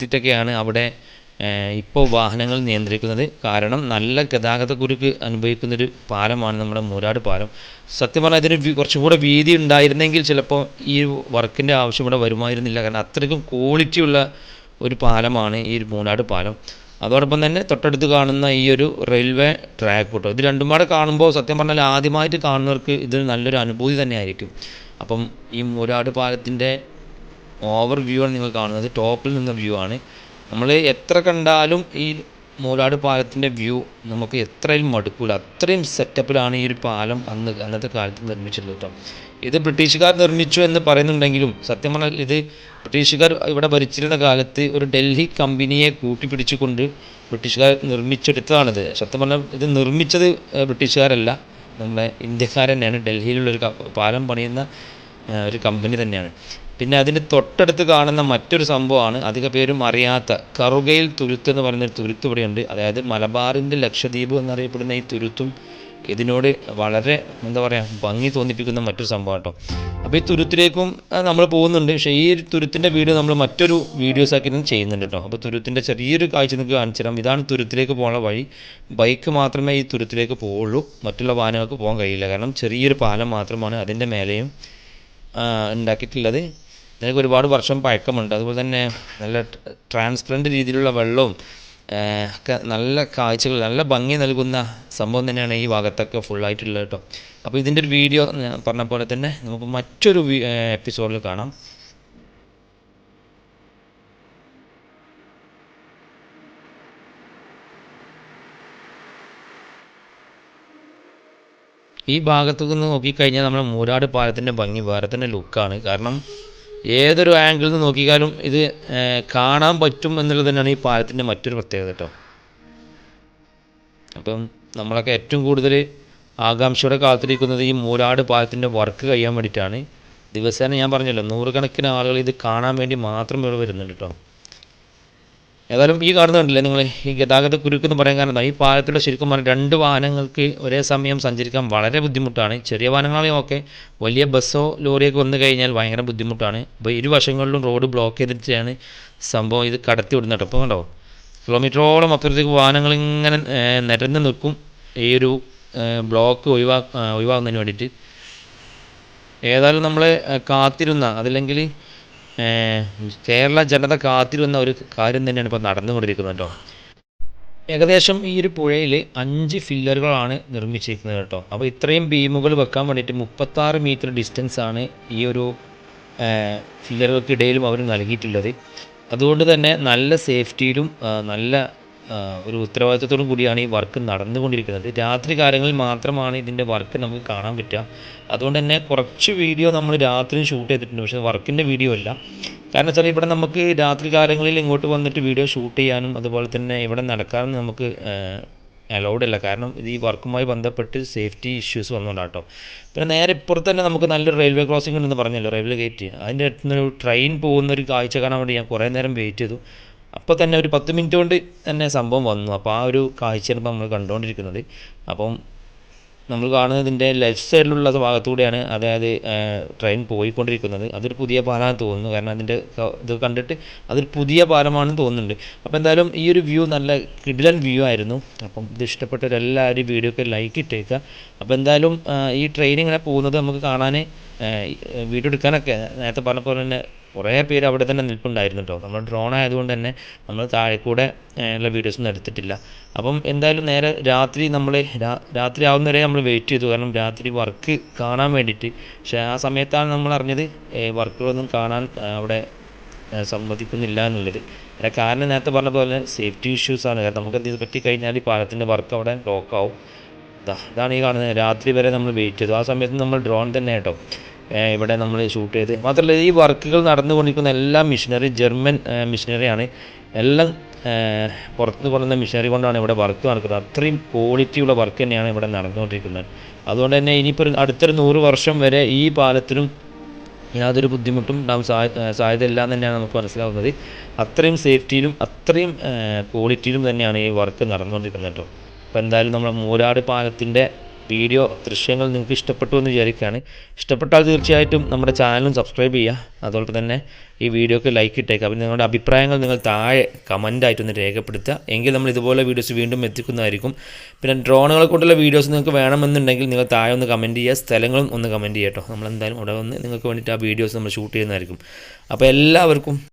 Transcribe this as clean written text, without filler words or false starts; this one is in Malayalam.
നിർത്തിയിട്ടൊക്കെയാണ് അവിടെ ഇപ്പോൾ വാഹനങ്ങൾ നിയന്ത്രിക്കുന്നത്. കാരണം നല്ല ഗതാഗതക്കുരുക്ക് അനുഭവിക്കുന്നൊരു പാലമാണ് നമ്മുടെ മൂരാട് പാലം. സത്യം പറഞ്ഞാൽ ഇതിന് കുറച്ചും കൂടെ വീതി ഉണ്ടായിരുന്നെങ്കിൽ ചിലപ്പോൾ ഈ വർക്കിൻ്റെ ആവശ്യം ഇവിടെ വരുമായിരുന്നില്ല. കാരണം അത്രയ്ക്കും ക്വാളിറ്റിയുള്ള ഒരു പാലമാണ് ഈ മൂരാട് പാലം. അതോടൊപ്പം തന്നെ തൊട്ടടുത്ത് കാണുന്ന ഈ ഒരു റെയിൽവേ ട്രാക്ക് കേട്ടോ. ഇത് രണ്ടും കൂടെ കാണുമ്പോൾ സത്യം പറഞ്ഞാൽ ആദ്യമായിട്ട് കാണുന്നവർക്ക് ഇത് നല്ലൊരു അനുഭൂതി തന്നെ ആയിരിക്കും. അപ്പം ഈ മൂരാട് പാലത്തിൻ്റെ ഓവർ വ്യൂ ആണ് നിങ്ങൾ കാണുന്നത്. ടോപ്പിൽ നിന്ന വ്യൂ ആണ്. നമ്മൾ എത്ര കണ്ടാലും ഈ മൂരാട് പാലത്തിൻ്റെ വ്യൂ നമുക്ക് എത്രയും മടുക്കില്ല. അത്രയും സെറ്റപ്പിലാണ് ഈ ഒരു പാലം അന്നത്തെ കാലത്ത് നിർമ്മിച്ചിട്ടുള്ളത് കേട്ടോ. ഇത് ബ്രിട്ടീഷുകാർ നിർമ്മിച്ചു എന്ന് പറയുന്നുണ്ടെങ്കിലും സത്യം പറഞ്ഞാൽ ഇത് ബ്രിട്ടീഷുകാർ ഇവിടെ ഭരിച്ചിരുന്ന കാലത്ത് ഒരു ഡൽഹി കമ്പനിയെ കൂട്ടിപ്പിടിച്ചുകൊണ്ട് ബ്രിട്ടീഷുകാർ നിർമ്മിച്ചെടുത്തതാണിത്. സത്യം പറഞ്ഞാൽ ഇത് നിർമ്മിച്ചത് ബ്രിട്ടീഷുകാരല്ല, നമ്മുടെ ഇന്ത്യക്കാർ തന്നെയാണ്. ഡൽഹിയിലുള്ളൊരു പാലം പണിയുന്ന ഒരു കമ്പനി തന്നെയാണ്. പിന്നെ അതിന് തൊട്ടടുത്ത് കാണുന്ന മറ്റൊരു സംഭവമാണ് അധിക പേരും അറിയാത്ത കറുകയിൽ തുരുത്ത് എന്ന് പറയുന്നൊരു തുരുത്ത് ഇവിടെയുണ്ട്. അതായത് മലബാറിൻ്റെ ലക്ഷദ്വീപ് എന്നറിയപ്പെടുന്ന ഈ തുരുത്തും ഇതിനോട് വളരെ എന്താ പറയുക ഭംഗി തോന്നിപ്പിക്കുന്ന മറ്റൊരു സംഭവം കേട്ടോ. അപ്പോൾ ഈ തുരുത്തിലേക്കും നമ്മൾ പോകുന്നുണ്ട്. പക്ഷേ ഈ തുരുത്തിൻ്റെ വീഡിയോ നമ്മൾ മറ്റൊരു വീഡിയോസാക്കി ചെയ്യുന്നുണ്ട് കേട്ടോ. അപ്പോൾ തുരുത്തിൻ്റെ ചെറിയൊരു കാഴ്ച നിങ്ങൾക്ക് കാണിച്ചു തരാം. ഇതാണ് തുരുത്തിലേക്ക് പോകുന്ന വഴി. ബൈക്ക് മാത്രമേ ഈ തുരുത്തിലേക്ക് പോവുള്ളൂ, മറ്റുള്ള വാഹനങ്ങൾക്ക് പോകാൻ കഴിയില്ല. കാരണം ചെറിയൊരു പാലം മാത്രമാണ് അതിൻ്റെ മേലെയും ഉണ്ടാക്കിയിട്ടുള്ളത്. ഇതിനൊക്കെ ഒരുപാട് വർഷം പഴക്കമുണ്ട്. അതുപോലെ തന്നെ നല്ല ട്രാൻസ്പെറൻറ്റ് രീതിയിലുള്ള വെള്ളവും ഒക്കെ നല്ല കാഴ്ചകൾ, നല്ല ഭംഗി നൽകുന്ന സംഭവം തന്നെയാണ് ഈ ഭാഗത്തൊക്കെ ഫുള്ളായിട്ടുള്ളത് കേട്ടോ. അപ്പോൾ ഇതിൻ്റെ ഒരു വീഡിയോ പറഞ്ഞ പോലെ തന്നെ നമുക്ക് മറ്റൊരു എപ്പിസോഡിൽ കാണാം. ഈ ഭാഗത്തു നിന്ന് നോക്കിക്കഴിഞ്ഞാൽ നമ്മുടെ മൂരാട് പാലത്തിൻ്റെ ഭംഗി വേറെ തന്നെ ലുക്കാണ്. കാരണം ഏതൊരു ആംഗിളിൽ നിന്ന് നോക്കിയാലും ഇത് കാണാൻ പറ്റും എന്നുള്ളത് തന്നെയാണ് ഈ പാലത്തിൻ്റെ മറ്റൊരു പ്രത്യേകത കേട്ടോ. അപ്പം നമ്മളൊക്കെ ഏറ്റവും കൂടുതൽ ആകാംക്ഷയോടെ കാത്തിരിക്കുന്നത് ഈ മൂരാട് പാലത്തിൻ്റെ വർക്ക് കഴിയാൻ വേണ്ടിയിട്ടാണ്. ദിവസേന ഞാൻ പറഞ്ഞല്ലോ 100 കണക്കിന് ആളുകൾ ഇത് കാണാൻ വേണ്ടി മാത്രം ഇവിടെ വരുന്നുണ്ട് കേട്ടോ. ഏതായാലും ഈ കാണുന്നത് കണ്ടില്ലേ നിങ്ങൾ, ഈ ഗതാഗത കുരുക്കെന്ന് പറയാൻ കാരണം ഈ പാലത്തിലൂടെ ശരിക്കും പറഞ്ഞാൽ 2 വാഹനങ്ങൾക്ക് ഒരേ സമയം സഞ്ചരിക്കാൻ വളരെ ബുദ്ധിമുട്ടാണ്. ചെറിയ വാഹനങ്ങളെയും ഒക്കെ വലിയ ബസ്സോ ലോറിയൊക്കെ വന്നു കഴിഞ്ഞാൽ ഭയങ്കര ബുദ്ധിമുട്ടാണ്. അപ്പോൾ ഇരുവശങ്ങളിലും റോഡ് ബ്ലോക്ക് ചെയ്തിട്ടാണ് സംഭവം ഇത് കടത്തി വിടുന്നത് കേട്ടോ. അപ്പോൾ കണ്ടോ, കിലോമീറ്ററോളം അപ്പുറത്തേക്ക് വാഹനങ്ങൾ ഇങ്ങനെ നിരന്ന് നിൽക്കും ഈ ഒരു ബ്ലോക്ക് ഒഴിവാകുന്നതിന് വേണ്ടിയിട്ട്. ഏതായാലും നമ്മൾ കാത്തിരുന്ന അതല്ലെങ്കിൽ കേരള ജനത കാത്തിരുന്ന ഒരു കാര്യം തന്നെയാണ് ഇപ്പോൾ നടന്നുകൊണ്ടിരിക്കുന്നത് കേട്ടോ. ഏകദേശം ഈ ഒരു പുഴയിൽ 5 ഫില്ലറുകളാണ് നിർമ്മിച്ചിരിക്കുന്നത് കേട്ടോ. അപ്പോൾ ഇത്രയും ബീമുകൾ വെക്കാൻ വേണ്ടിയിട്ട് 36 മീറ്റർ ഡിസ്റ്റൻസാണ് ഈ ഒരു ഫില്ലറുകൾക്കിടയിലും അവർ നൽകിയിട്ടുള്ളത്. അതുകൊണ്ട് തന്നെ നല്ല സേഫ്റ്റിയിലും നല്ല ഒരു ഉത്തരവാദിത്തത്തോടും കൂടിയാണ് ഈ വർക്ക് നടന്നുകൊണ്ടിരിക്കുന്നത്. രാത്രി കാലങ്ങളിൽ മാത്രമാണ് ഇതിൻ്റെ വർക്ക് നമുക്ക് കാണാൻ പറ്റുക. അതുകൊണ്ട് തന്നെ കുറച്ച് വീഡിയോ നമ്മൾ രാത്രി ഷൂട്ട് ചെയ്തിട്ടുണ്ട്, പക്ഷേ വർക്കിൻ്റെ വീഡിയോ അല്ല. കാരണം വെച്ചാൽ ഇവിടെ നമുക്ക് രാത്രി കാലങ്ങളിൽ ഇങ്ങോട്ട് വന്നിട്ട് വീഡിയോ ഷൂട്ട് ചെയ്യാനും അതുപോലെ തന്നെ ഇവിടെ നടക്കാനും നമുക്ക് അലൗഡ് അല്ല. കാരണം ഇത് ഈ വർക്കുമായി ബന്ധപ്പെട്ട് സേഫ്റ്റി ഇഷ്യൂസ് വന്നുകൊണ്ടാണ് കേട്ടോ. പിന്നെ നേരെ ഇപ്പുറത്ത് തന്നെ നമുക്ക് നല്ലൊരു റെയിൽവേ ക്രോസിംഗ് ഉണ്ടെന്ന് പറഞ്ഞല്ലോ, റെയിൽവേ ഗേറ്റ്. അതിൻ്റെ അടുത്ത് നിന്ന് ട്രെയിൻ പോകുന്നൊരു കാഴ്ച കാണാൻ വേണ്ടി ഞാൻ കുറേ നേരം വെയിറ്റ് ചെയ്തു. അപ്പോൾ തന്നെ ഒരു 10 മിനിറ്റ് കൊണ്ട് തന്നെ സംഭവം വന്നു. അപ്പോൾ ആ ഒരു കാഴ്ചയാണ് ഇപ്പോൾ നമ്മൾ കണ്ടുകൊണ്ടിരിക്കുന്നത്. അപ്പം നമ്മൾ കാണുന്നതിൻ്റെ ലെഫ്റ്റ് സൈഡിലുള്ള ഭാഗത്തൂടെയാണ് അതായത് ട്രെയിൻ പോയിക്കൊണ്ടിരിക്കുന്നത്. അതൊരു പുതിയ പാലമാണെന്ന് തോന്നുന്നു, കാരണം അതിൻ്റെ ഇത് കണ്ടിട്ട് അതൊരു പുതിയ പാലമാണെന്ന് തോന്നുന്നുണ്ട്. അപ്പോൾ എന്തായാലും ഈ ഒരു വ്യൂ നല്ല കിടിലൻ വ്യൂ ആയിരുന്നു. അപ്പം ഇത് ഇഷ്ടപ്പെട്ടവരെല്ലാവരും വീഡിയോക്ക് ലൈക്ക് ഇട്ടേക്കുക. അപ്പോൾ എന്തായാലും ഈ ട്രെയിൻ ഇങ്ങനെ പോകുന്നത് നമുക്ക് കാണാൻ വീഡിയോ എടുക്കാനൊക്കെ നേരത്തെ പറഞ്ഞ പോലെ തന്നെ കുറേ പേര് അവിടെ തന്നെ നിൽപ്പുണ്ടായിരുന്നു കേട്ടോ. നമ്മൾ ഡ്രോൺ ആയതുകൊണ്ട് തന്നെ നമ്മൾ താഴെ കൂടെ ഉള്ള വീഡിയോസൊന്നും എടുത്തിട്ടില്ല. അപ്പം എന്തായാലും നേരെ രാത്രി നമ്മൾ രാത്രി ആവുന്നവരെ നമ്മൾ വെയിറ്റ് ചെയ്തു, കാരണം രാത്രി വർക്ക് കാണാൻ വേണ്ടിയിട്ട്. പക്ഷേ ആ സമയത്താണ് നമ്മൾ അറിഞ്ഞത് വർക്കുകളൊന്നും കാണാൻ അവിടെ സമ്മതിക്കുന്നില്ല എന്നുള്ളത്. കാരണം നേരത്തെ പറഞ്ഞ പോലെ സേഫ്റ്റി ഇഷ്യൂസാണ്. കാരണം നമുക്ക് എന്ത് പറ്റി കഴിഞ്ഞാൽ ഈ പാലത്തിൻ്റെ വർക്ക് അവിടെ ലോക്കാവും. ഇതാണ് ഈ കാണുന്നത്. രാത്രി വരെ നമ്മൾ വെയിറ്റ് ചെയ്തു. ആ സമയത്ത് നമ്മൾ ഡ്രോൺ തന്നെ കേട്ടോ ഇവിടെ നമ്മൾ ഷൂട്ട് ചെയ്ത്. മാത്രമല്ല ഈ വർക്കുകൾ നടന്നുകൊണ്ടിരിക്കുന്ന എല്ലാ മെഷീനറി ജർമ്മൻ മെഷീനറിയാണ്. എല്ലാം പുറത്തുനിന്ന് കൊണ്ടുവന്ന മെഷീനറി കൊണ്ടാണ് ഇവിടെ വർക്ക് നടക്കുന്നത്. അത്രയും ക്വാളിറ്റിയുള്ള വർക്ക് തന്നെയാണ് ഇവിടെ നടന്നുകൊണ്ടിരിക്കുന്നത്. അതുകൊണ്ട് തന്നെ ഇനിയിപ്പോൾ അടുത്തൊരു 100 വർഷം വരെ ഈ പാലത്തിനും യാതൊരു ബുദ്ധിമുട്ടും ഉണ്ടാകാൻ സാധ്യതയില്ല എന്ന് തന്നെയാണ് നമുക്ക് മനസ്സിലാവുന്നത്. അത്രയും സേഫ്റ്റിയിലും അത്രയും ക്വാളിറ്റിയിലും തന്നെയാണ് ഈ വർക്ക് നടന്നുകൊണ്ടിരിക്കുന്നത് കേട്ടോ. അപ്പോൾ എന്തായാലും നമ്മൾ മൂരാട് പാലത്തിൻ്റെ വീഡിയോ ദൃശ്യങ്ങൾ നിങ്ങൾക്ക് ഇഷ്ടപ്പെട്ടു എന്ന് വിചാരിക്കുകയാണ്. ഇഷ്ടപ്പെട്ടാൽ തീർച്ചയായിട്ടും നമ്മുടെ ചാനലും സബ്സ്ക്രൈബ് ചെയ്യുക. അതുപോലെ തന്നെ ഈ വീഡിയോക്ക് ലൈക്ക് ഇട്ടേക്കുക. അപ്പോൾ നിങ്ങളുടെ അഭിപ്രായങ്ങൾ നിങ്ങൾ താഴെ കമൻറ്റായിട്ടൊന്ന് രേഖപ്പെടുത്തുക. എങ്കിൽ നമ്മൾ ഇതുപോലെ വീഡിയോസ് വീണ്ടും എത്തിക്കുന്നതായിരിക്കും. പിന്നെ ഡ്രോണുകളെ കൊണ്ടുള്ള വീഡിയോസ് നിങ്ങൾക്ക് വേണമെന്നുണ്ടെങ്കിൽ നിങ്ങൾ താഴെ ഒന്ന് കമൻറ്റ് ചെയ്യുക. സ്ഥലങ്ങളും ഒന്ന് കമൻറ്റ് ചെയ്യുക കേട്ടോ. നമ്മളെന്തായാലും അവിടെ വന്ന് നിങ്ങൾക്ക് വേണ്ടിയിട്ട് ആ വീഡിയോസ് നമ്മൾ ഷൂട്ട് ചെയ്യുന്നതായിരിക്കും. അപ്പോൾ എല്ലാവർക്കും